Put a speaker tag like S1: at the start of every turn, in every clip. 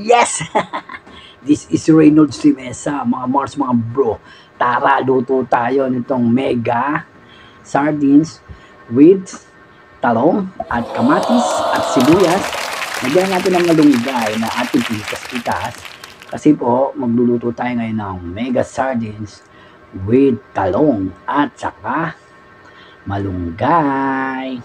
S1: Yes! This is Reynolds Mesa, mga Mars, mga bro. Tara, luto tayo nitong mega sardines with talong at kamatis at sibuyas. Nagyan natin ng malunggay na ating pitas-pitas. Kasi po, magluluto tayo ngayon ng mega sardines with talong at saka malunggay.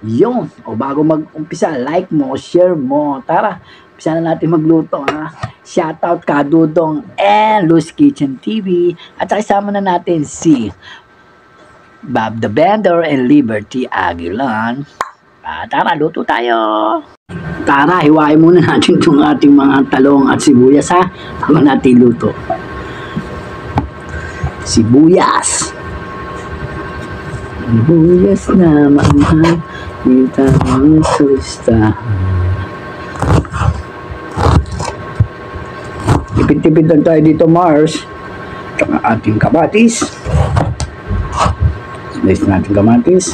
S1: Yun. O bago mag-umpisa, like mo, share mo. Tara, umpisa na natin magluto, ha. Shoutout ka, Dudong and Luz Kitchen TV. At saka isama na natin si Bob the Bender and Liberty Aguilan. Tara, luto tayo. Tara, hiwain muna natin itong ating mga talong at sibuyas, ha. Bago natin luto. Sibuyas. Sibuyas na mahal. Kita ang susta. Tipid-tipid lang tayo dito, Mars. Tsaka ating kamatis. Slice natin kamatis.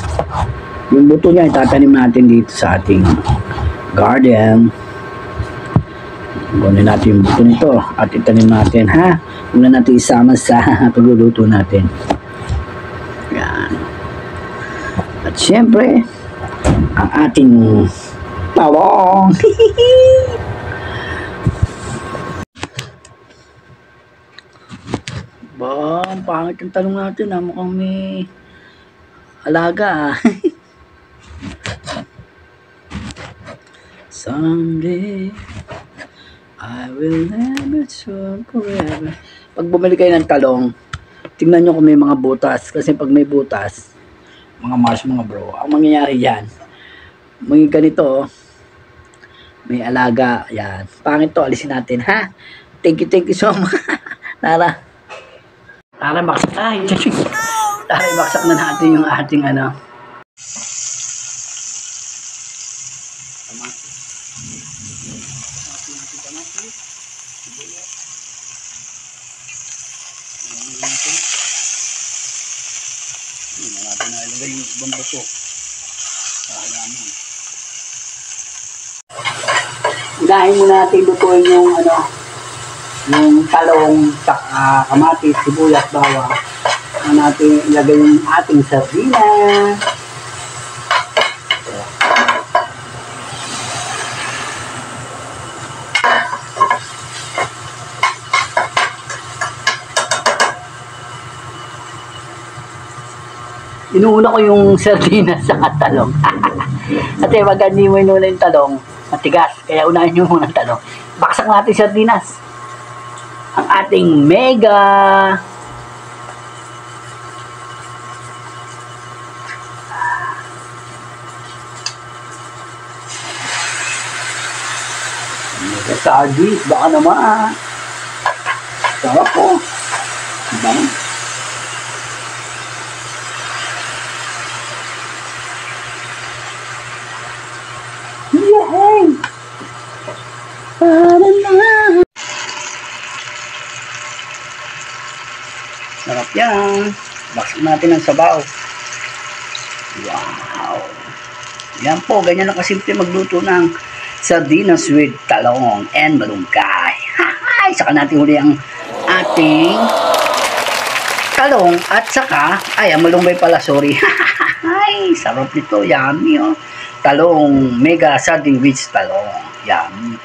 S1: Yung buto niya itatanim natin dito sa ating garden. Kunin natin yung buto nito at itanim natin, ha. Huwag na natin isama sa pagluluto natin. Yan. At syempre, ang ating talong. Ba, ang pangit yung talong natin, ha. Mukhang may alaga, ha. Someday I will never so forever. Pag bumili kayo ng talong, tingnan nyo kung may mga butas. Kasi pag may butas, mga Mars, mga bro, ang mangyayari yan, may ganito, may alaga, yan. Pangit to, alisin natin, ha? Thank you so much. Tara, baksak tayo. Tara, baksak na natin yung ating ano. Hindi na natin nalagay yung ibang buto. Halaman. Unahin muna natin lutuin yung ano, yung talong, kamatis, sibuyas, bawang. Natin ilagay yung ating sardinas. Inuuna ko yung sardinas sa talong. Kasi wag hindi mo inuna yung talong, matigas. Kaya unahin nyo muna ang talong. Baksak natin sardinas. Ang ating mega sardines. Baka naman. Sarap po. Diba? Yay! Sarap yan. Baksak natin ang sabaw. Wow! Yan po, ganyan na kasimple magluto ng sardinas with talong and malunggay. Hahay! Saka natin huli ang ating talong at saka, ang malunggay pala, sorry. Hahay! Sarap nito, yummy, oh. Talong, mega sardine with talong. Yummy.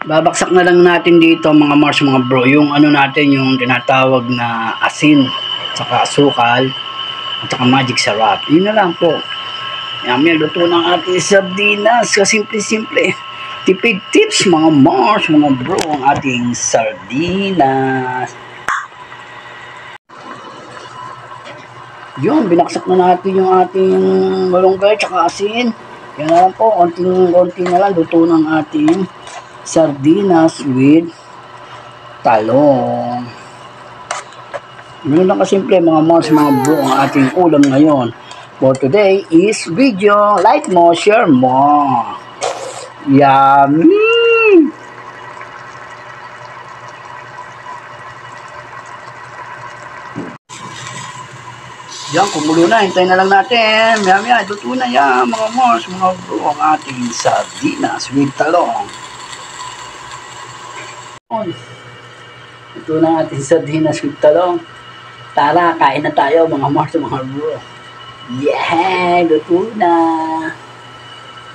S1: Babaksak na lang natin dito, mga Mars, mga bro, yung ano natin, yung tinatawag na asin, saka asukal, at saka magic sarap. Yun na lang po. Yummy, luto ng ating sardinas. Kasimple-simple. Tipid tips, mga Mars, mga bro, ang ating sardinas. Yun, binaksak na natin yung ating malunggay, saka asin. Yan na lang po, konting na lang, luto ng ating sardinas with talong. Yun lang kasimple, mga Mars, mga bro, ang ating ulam ngayon. For today is video. Like mo, share mo. Yummy! Yan, kumulo na. Hintayin na lang natin. Maya-maya, luto na yan, mga mors, mga bro, ang ating sardinas with talong. Ito na ating sardinas with talong. Tara, kain na tayo, mga mors, mga bro. Yeah, luto na.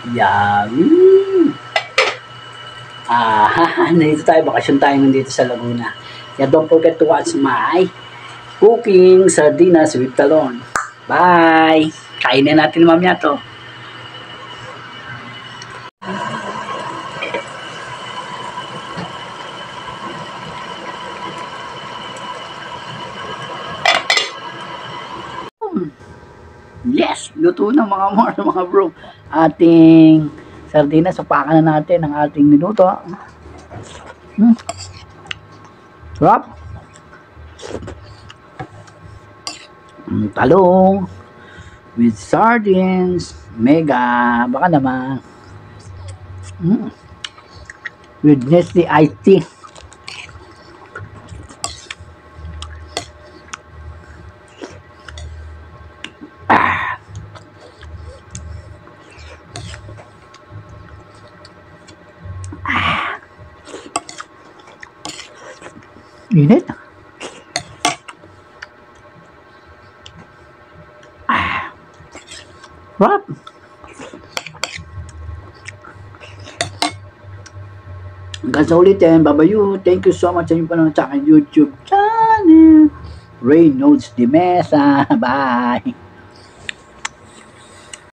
S1: Yummy. Nandito tayo, bakasyon tayo nandito sa Laguna. Yeah, don't forget to watch my cooking sardinas with talong. Bye! Kainin natin mamaya to. Yes! Luto na mga more, mga bro. Ating sardinas, upakan na natin ang ating niluto. Sarap! Talong with sardines, mega, baka naman. With Nestle iced tea. Init. Sarap. Hanggang sa ulitin. Babayu. Thank you so much sa inyong panonood sa aking YouTube channel. Reynolds de Mesa. Bye.